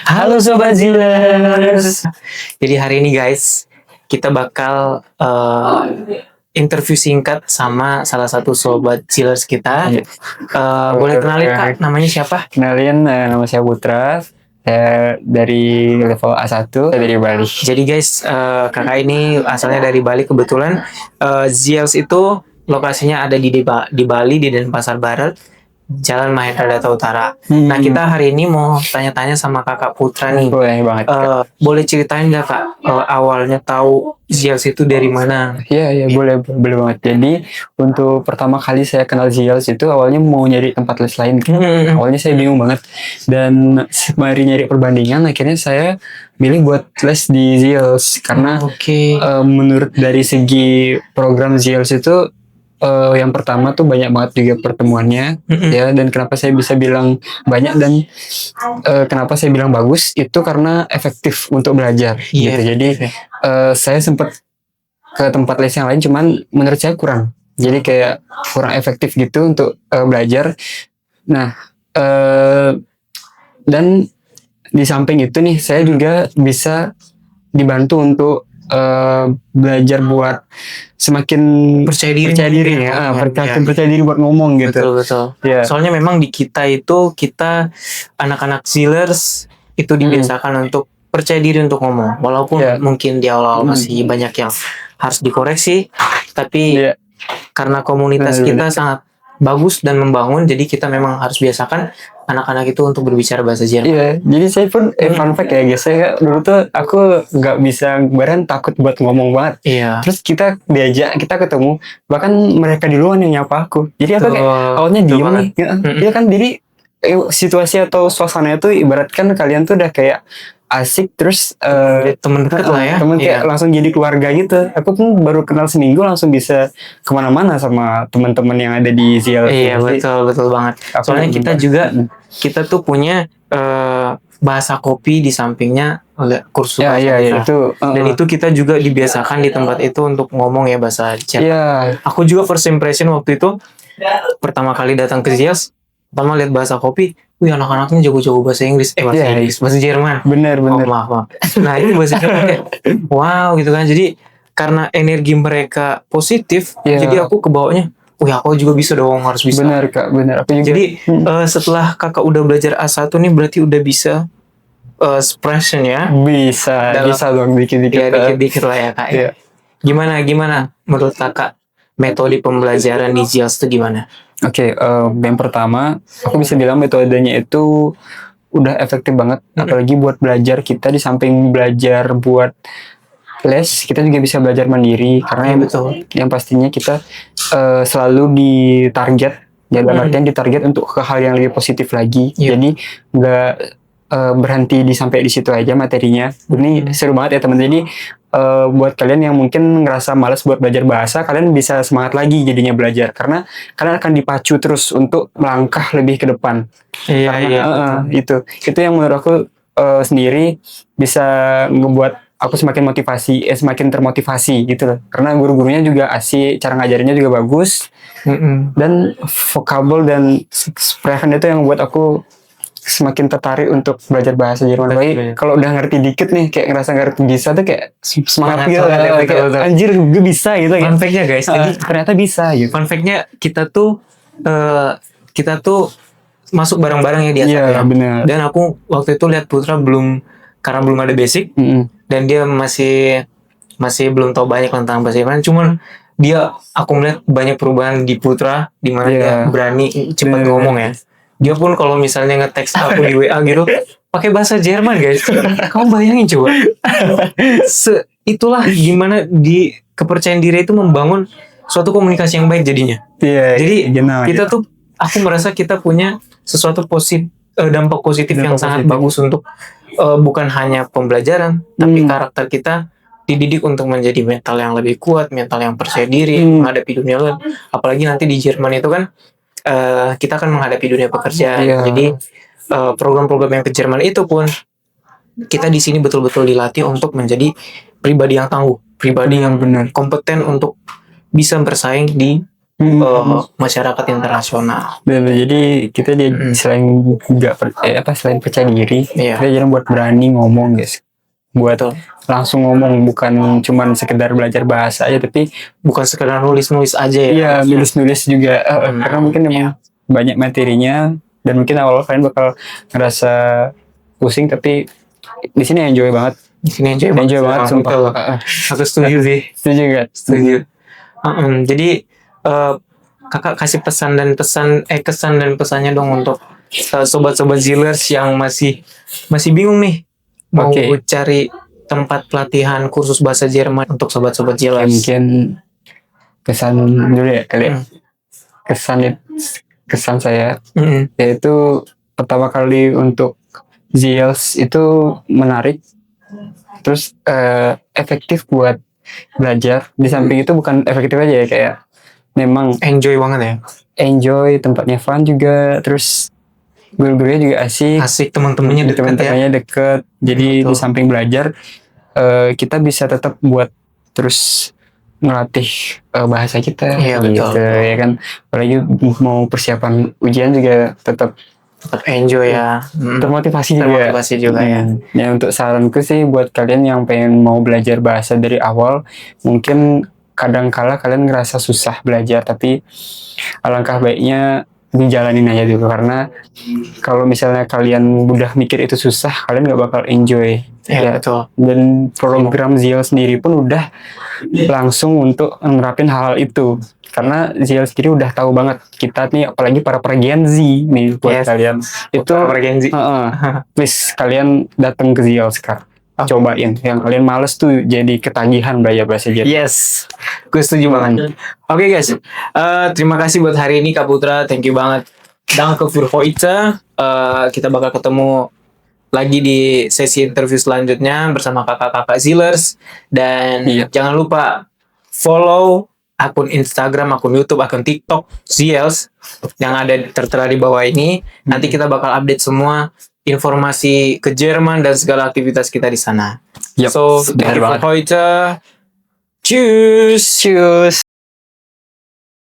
Halo Sobat Zillers. Jadi hari ini guys, kita bakal interview singkat sama salah satu Sobat Zillers kita. Boleh kenalin Kak, namanya siapa? Kenalin, nama saya Putra. Saya dari level A1, saya dari Bali. Jadi guys, kakak ini asalnya dari Bali kebetulan. Zillers itu lokasinya ada di Bali, di Denpasar Barat, Jalan Mahendra Data Utara. Nah, kita hari ini mau tanya-tanya sama Kakak Putra nih. Boleh banget. Boleh ceritain nggak Kak, awalnya tahu Zillers itu dari mana? Iya, boleh banget. Jadi, untuk pertama kali saya kenal Zillers itu awalnya mau nyari tempat les lain. Awalnya saya bingung banget. Dan sembari nyari perbandingan, akhirnya saya milih buat les di Zillers. Karena menurut dari segi program Zillers itu, yang pertama tuh banyak banget juga pertemuannya, ya. Dan kenapa saya bisa bilang banyak dan kenapa saya bilang bagus itu karena efektif untuk belajar, gitu. Jadi saya sempat ke tempat les yang lain, cuman menurut saya kurang. Jadi kayak kurang efektif gitu untuk belajar. Nah, dan di samping itu nih, saya juga bisa dibantu untuk belajar buat semakin percaya diri ya, percaya diri buat ngomong gitu. Betul. Yeah. Soalnya memang di kita anak-anak Zillers itu dibiasakan untuk percaya diri untuk ngomong, walaupun mungkin di awal masih banyak yang harus dikoreksi, tapi karena komunitas kita sangat bagus dan membangun, jadi kita memang harus biasakan anak-anak itu untuk berbicara bahasa Jerman. Iya, jadi saya pun fun fact ya guys, saya dulu tuh aku nggak bisa, bahkan takut buat ngomong banget. Iya. Terus kita ketemu, bahkan mereka duluan yang nyapa aku. Jadi aku kayak awalnya diem nih, dia kan jadi situasi atau suasananya tuh ibaratkan kalian tuh udah kayak asik, terus temen dekat lah ya, temen kayak langsung jadi keluarga gitu. Aku pun baru kenal seminggu langsung bisa kemana-mana sama teman-teman yang ada di Zillers. Iya, betul banget. Soalnya kita tuh punya bahasa kopi di sampingnya kursus bahasa kita. Dan itu kita juga dibiasakan di tempat itu untuk ngomong ya bahasa Jerman. Aku juga first impression waktu itu pertama kali datang ke Zillers, pertama lihat bahasa kopi, anak-anaknya jago-jago bahasa Inggris, bahasa Jerman. Bener. Maaf. Nah, ini bahasa Jerman kayak wow gitu kan. Jadi karena energi mereka positif, jadi aku kebawanya, aku juga bisa dong, harus bisa. Bener Kak, bener. Aku juga. Jadi setelah kakak udah belajar A1 nih, berarti udah bisa expression ya? Bisa dong dikit-dikit. Ya, dikit-dikit lah ya Kak. Gimana menurut kakak metode pembelajaran di Zillers itu gimana? Oke, yang pertama aku bisa bilang metodenya itu udah efektif banget, apalagi buat belajar. Kita di samping belajar buat les, kita juga bisa belajar mandiri, karena yang pastinya kita selalu ditarget, dalam artian ditarget untuk ke hal yang lebih positif lagi. Jadi nggak berhenti sampai di situ aja materinya. Ini seru banget ya teman. Jadi buat kalian yang mungkin ngerasa malas buat belajar bahasa, kalian bisa semangat lagi jadinya belajar, karena kalian akan dipacu terus untuk melangkah lebih ke depan. Itu yang menurut aku sendiri bisa ngebuat aku semakin termotivasi gitu loh, karena guru-gurunya juga asik, cara ngajarinnya juga bagus, dan vokabel dan expression itu yang buat aku semakin tertarik untuk belajar bahasa Jerman. Apalagi kalau udah ngerti dikit nih, kayak ngerasa ngerti bisa tuh kayak semangat gitu. Kayak anjir gue bisa gitu. Fun fact-nya guys, jadi ternyata bisa gitu. Fun fact-nya kita tuh masuk bareng-bareng ya di atas. Iya, benar. Dan aku waktu itu lihat Putra karena belum ada basic, dan dia masih belum tahu banyak tentang bahasa Jerman. Cuman aku melihat banyak perubahan di Putra, di mana dia berani cepat ngomong ya. Dia pun kalau misalnya nge-text aku di WA gitu pakai bahasa Jerman guys. Kamu bayangin coba. Itulah gimana di kepercayaan diri itu membangun suatu komunikasi yang baik jadinya. Jadi aku merasa kita punya sesuatu dampak positif yang sangat bagus untuk bukan hanya pembelajaran, tapi karakter kita dididik untuk menjadi mental yang lebih kuat, mental yang percaya diri menghadapi dunia luar. Apalagi nanti di Jerman itu kan kita akan menghadapi dunia pekerjaan. Jadi program-program yang ke Jerman itu pun kita di sini betul-betul dilatih untuk menjadi pribadi yang tangguh, pribadi yang kompeten untuk bisa bersaing di masyarakat internasional. Jadi kita selain selain percaya diri, kita jarang buat berani ngomong guys. Buat langsung ngomong, bukan cuman sekedar belajar bahasa aja, tapi bukan sekedar nulis-nulis aja ya. Iya, nulis-nulis juga. Karena mungkin memang banyak materinya dan mungkin awal kalian bakal ngerasa pusing, tapi di sini enjoy banget. Di sini enjoy banget sumpah. Aku setuju sih. Setuju gak? Setuju. Jadi kakak kasih kesan dan pesannya dong untuk sobat-sobat Zillers yang masih bingung nih mau cari tempat pelatihan kursus bahasa Jerman untuk sobat-sobat Zillers. Mungkin kesan dulu ya kali ya. Kesan saya yaitu pertama kali untuk Zillers itu menarik, terus efektif buat belajar. Di samping itu bukan efektif aja ya, kayak memang enjoy banget ya. Enjoy, tempatnya fun juga, terus guru-gurunya juga asik, teman-temannya deket. Jadi di samping belajar kita bisa tetap buat terus ngelatih bahasa kita. Iya, gitu ya kan. Apalagi mau persiapan ujian juga tetap enjoy ya. Termotivasi juga ya. Ya, untuk saranku sih buat kalian yang pengen mau belajar bahasa dari awal, mungkin kadang-kala kalian ngerasa susah belajar, tapi alangkah baiknya dijalanin aja dulu, karena kalau misalnya kalian udah mikir itu susah, kalian nggak bakal enjoy. Ya, betul. Dan program ZIL sendiri pun udah langsung untuk menerapin hal itu, karena ZIL sendiri udah tahu banget kita nih, apalagi para Gen Z nih buat kalian itu Gen Z. Please kalian datang ke ZIL sekarang. Cobain, yang kalian males tuh jadi ketagihan belajar bahasa Jerman. Yes, gue setuju banget. Oke guys, terima kasih buat hari ini Kak Putra, thank you banget. Danke für heute. Kita bakal ketemu lagi di sesi interview selanjutnya bersama kakak-kakak Zillers, dan jangan lupa follow akun Instagram, akun YouTube, akun TikTok Zillers yang ada tertera di bawah ini. Nanti kita bakal update semua informasi ke Jerman dan segala aktivitas kita di sana. So, thank you for heute. Tschüss.